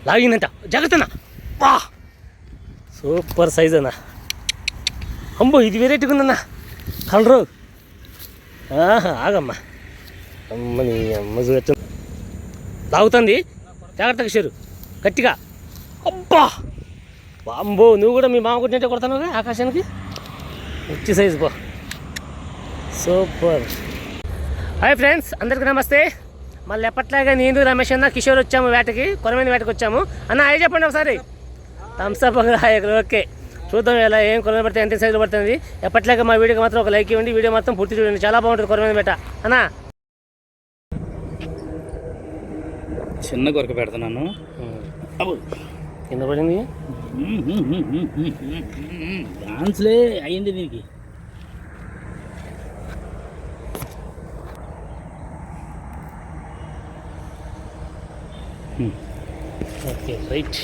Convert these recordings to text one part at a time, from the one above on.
లాగిందంట, జాగ్రత్తనా. బా super size అన్న. అమ్మో ఇది వెరైటీగా ఉందన్నా కలరు. ఆగమ్మా, అమ్మని అమ్మ చూడచ్చు. లాగుతుంది, జాగ్రత్తగా షేరు గట్టిగా. అబ్బా బాంబో, నువ్వు కూడా మీ మామ కొట్టినట్టే కొడతాను ఆకాశానికి. మంచి సైజు బా, సూపర్. హాయ్ ఫ్రెండ్స్, అందరికీ నమస్తే. మళ్ళీ ఎప్పట్లాగా నేను రమేష్ అన్న కిషోర్ వచ్చాము వేటకి, కొరమైన వేటకి వచ్చాము. అన్న అయ్యి చెప్పండి ఒకసారి. Thums Up okay. చూద్దాం ఎలా ఏం కొరమైన పడితే ఎంత సైజులో పడుతుంది. ఎప్పట్లాగా మా వీడియోకి మాత్రం ఒక లైక్ ఇవ్వండి, వీడియో మొత్తం పూర్తి చూడండి, చాలా బాగుంటుంది కొరమైన వేట. అన్నా చిన్న కొరక పెడుతున్నాను. కింద పడింది, డాన్స్లే అయ్యింది దీనికి. Okay right.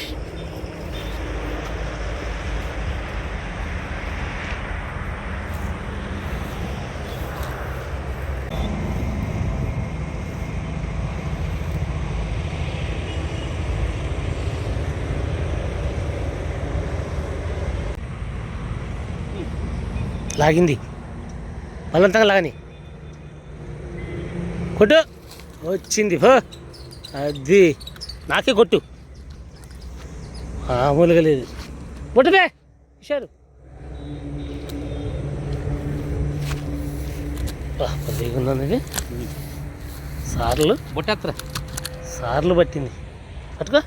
లాగింది, బలవంతంగా లాగని కొట్టు. వచ్చింది అది, నాకే కొట్టు. మామూలుగా లేదు, కొట్టుదే ఇచ్చారు. ఇది సార్లు బొట్టెత్తరా, సార్లు పట్టింది. పట్టుకో.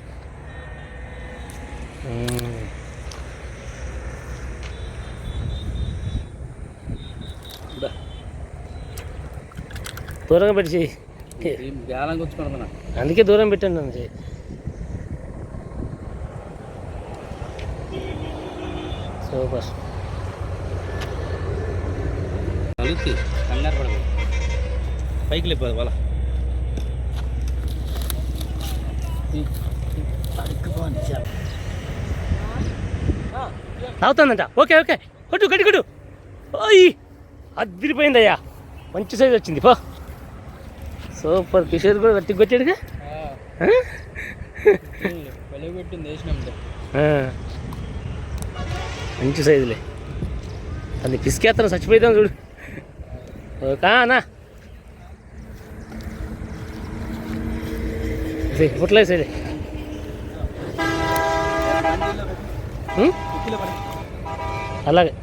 దూరంగా పెట్టి చెయ్యి, అందుకే దూరం పెట్టండి నన్ను చెయ్యి. సూపర్. కంగారు పడదు, పైకి లేకపోదు వాళ్ళ. అవుతుందంట. ఓకే ఓకే, కొట్టు గట్టి కొట్టు. ఓయ్ అదిరిపోయిందయ్యా, మంచి సైజ్ వచ్చింది. సూపర్. కిషోర్ కూడా గట్టి కొట్టాడుగా. మంచి సైజులే. అది పిసికేస్తాను, చచ్చిపోయిద్దాం చూడు. ఓకేనా పుట్లే సైడ్. అలాగే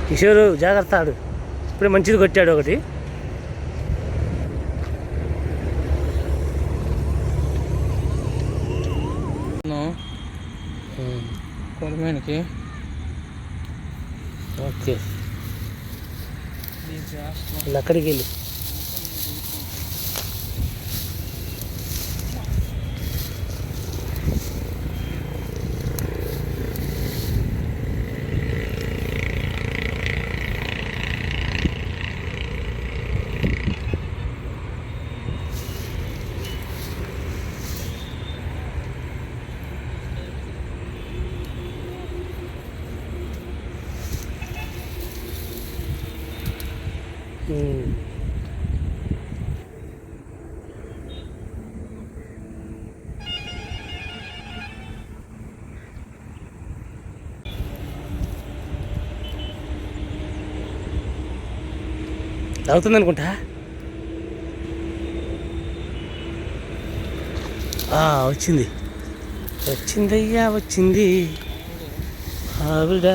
కిషోరు జాగ్రత్త, ఆడు ఇప్పుడే మంచిది కొట్టాడు ఒకటి. ఓకే అక్కడికి వెళ్ళి అవుతుంది అనుకుంటా. వచ్చింది, వచ్చిందయ్యా వచ్చింది ఆవిడ.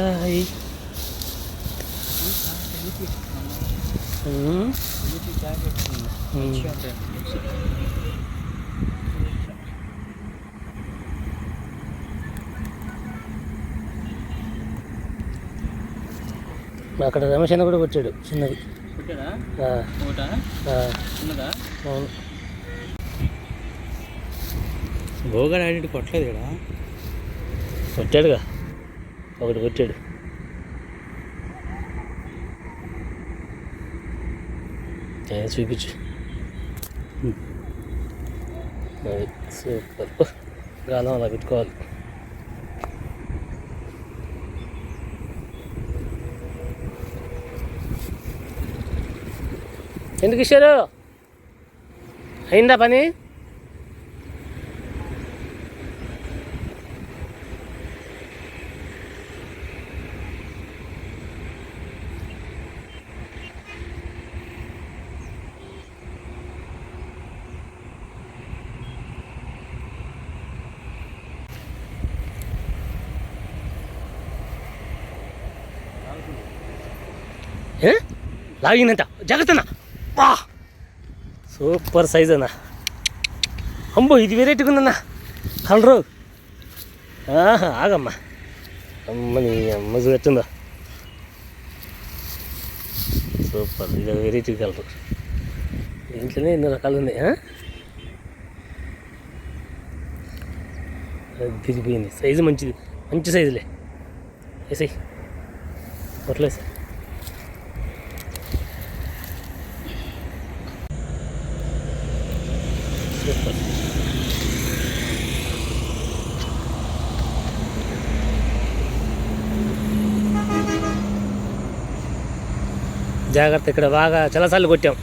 అక్కడ రమేష్ అన్న కూడా కొట్టాడు చిన్నది. అవును, బోగాడు ఆడి కొట్టలేదు ఇక్కడ, కొట్టాడుగా ఒకటి కొట్టాడు. చూపించు. అది సూపర్. గాలం అలా పెట్టుకోవాలి. ఎందుకు ఇచ్చారు? అయిందా పని? లాగిందంట, జాగ్రత్తనా. బా సూపర్ సైజ్ అన్న. అమ్మో ఇది వెరైటీగా ఉందన్న కలరు. ఆగమ్మా, అమ్మని అమ్మ చూస్తుందా, సూపర్. ఇది వెరైటీ కలరు. దీంట్లోనే ఎన్నో రకాలు ఉన్నాయి. తిరిగిపోయింది. సైజు మంచిది, మంచి సైజులే. వేసాయి కొట్లేసా. సూపర్. జాగ్రత్త, ఇక్కడ బాగా చాలాసార్లు కొట్టాం.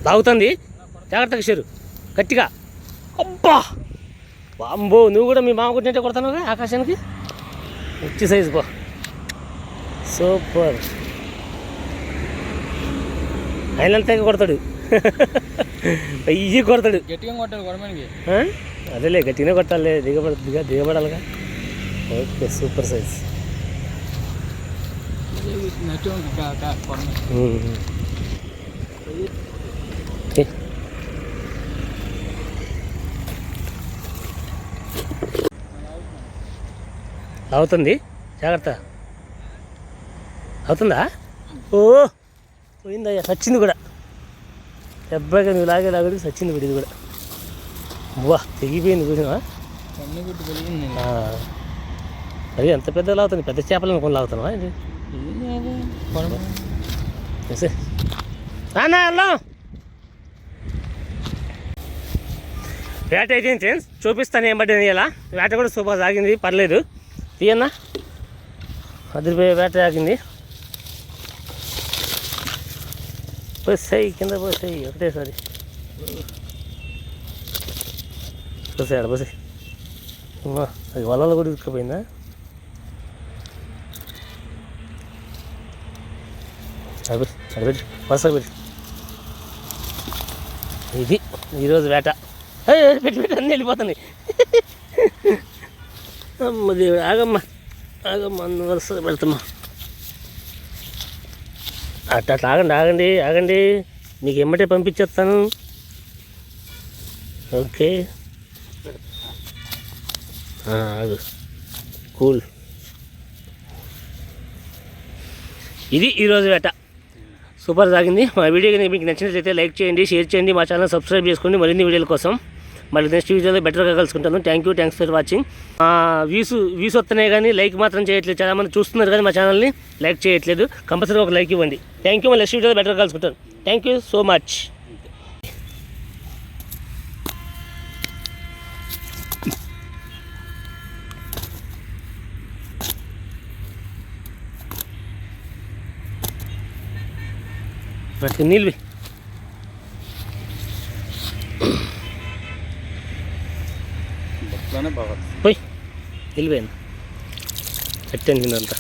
తాగుతుంది, జాగ్రత్తగా షేరు గట్టిగా. అబ్బా బాంబో, నువ్వు కూడా మీ మామ కొట్టినట్టే కొడతాను ఆకాశానికి. మంచి సైజు బా, సూపర్. ఆయనంతా కొడతాడు, అయ్యి కొడతాడు. గట్టిగా కొట్టాలి కొడమనికి. అదేలే గట్టిగానే కొట్టాలి, దిగబడాలిగా. Okay, super size. అవుతుంది, జాగ్రత్త. అవుతుందా? ఓ పోయిందయ్యా, సచ్చింది కూడా. దెబ్బగా నువ్వు లాగేలాగడికి సచ్చింది కూడా. ఇది కూడా వా తెగిపోయింది చూసినా. అది ఎంత పెద్ద లాగుతుంది, పెద్ద చేపలను కొని లాగుతున్నావా? ఇది వెళ్దాం. వేట అయితే ఫ్రెండ్స్ చూపిస్తాను ఏం పడ్డది. ఇలా వేట కూడా సూపర్ సాగింది, పర్లేదు. తీయన్నా, 10 రూపాయల వేట సాగింది. పోసాయి కింద, పోసాయి ఒకటేసారి. పోసాయి ఆడ, పోసాయి. అది వలలో కూడా ఇరుక్కుపోయిందా? అది పెట్టి వరుసగా పెట్టి. ఇది ఈరోజు వేట. పెట్టి పెట్టి అన్నీ వెళ్ళిపోతున్నాయి. అమ్మ దేవుడు, ఆగమ్మా ఆగమ్మా, అన్న వరుసగా పెడతామ్మా. అట్లా ఆగండి. మీకు ఎమ్మటే పంపించేస్తాను. ఓకే, ఆగు, కూల్. ఇది ఈరోజు వేట సూపర్ సాగింది. మా వీడియో కనుక మీకు నచ్చినట్లయితే లైక్ చేయండి, షేర్ చేయండి, మా ఛానల్ సబ్స్క్రైబ్ చేసుకోండి మరిన్ని వీడియోల కోసం. మళ్ళీ నెక్స్ట్ వీడియోలో బెటర్గా కలుసుకుంటాను. Thanks for watching. వ్యూస్ వస్తున్నాయి కానీ లైక్ మాత్రం చేయట్లేదు. చాలామంది చూస్తున్నారు కానీ మా ఛానల్ని లైక్ చేయట్లేదు. కంపల్సరీగా ఒక లైక్ ఇవ్వండి. Thank you. మళ్ళీ నెక్స్ట్ వీడియోలో బెటర్గా కలుసుకుంటాను. Thank you so much. నీళ్ళు పోయి వెళ్ళిపోయాను. కట్టాను కిందంతా.